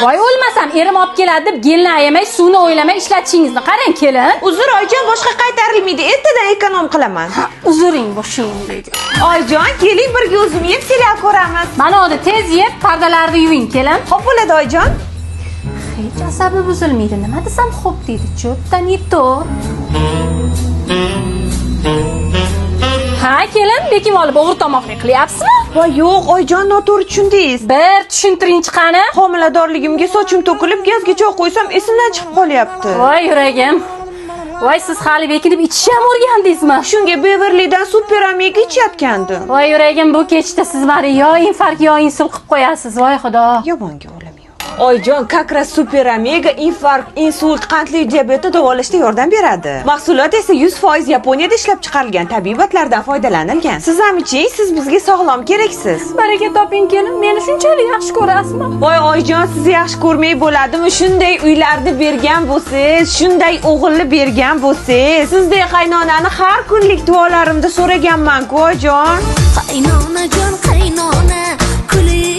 Voy o'lmasam erim olib keladi deb gelni ayamay, suvni o'ylamay ishlatishingizni qarang kelin. Uzr Oyjon, boshqa qaytarilmaydi. Ertadan ekonom qilaman. Uzuring boshing deydi. Oyjon, keling birga o'zim yeb serial ko'ramiz. Mana uni tez yeb, pardalarni yuving kelin. Xo'p bo'ladi Oyjon. Hech asabi buzilmaydi. Nima desam xo'p deydi. Cho'tta не то. Ha kelin, bekim olib o'g'ri tomoqlik qilyapsizmi? Voy yo'q, Oyjon, noto'g'ri tushundingiz. Bir tushuntiringchi qani. Homiladorligimga sochim to'kilib, gazga choy qo'ysam esimdan chiqib qolyapti. Voy yuragim. Voy siz hali bekinib ichishni ham o'rgandingizmi? Shunga Beverlydan super omega ichayotgandim. Voy yuragim, bu kechda siz meni yo infarkt yo insult qilib qo'yasiz. Voy xudo. Yomonga o'lim yo'q. Oyjon, kakras super omega infarkt, insult, qandli diabetni davolashda yordam beradi. Mahsulot esa 100% Yaponiyada ishlab chiqarilgan tabiiy botlardan foydalanilgan. Siz ham iching, siz bizga sog'lom keraksiz. Baraka toping kelin, meni shunchalik yaxshi ko'rasizmi? Voy Oyjon, sizni yaxshi ko'rmay bo'ladimi? Shunday uylarni bergan bo'lsangiz, shunday o'g'ilni bergan bo'lsangiz, sizdek qaynonani har kunlik duolarimda so'raganman-ku Oyjon. Qaynona jon qaynona, kuling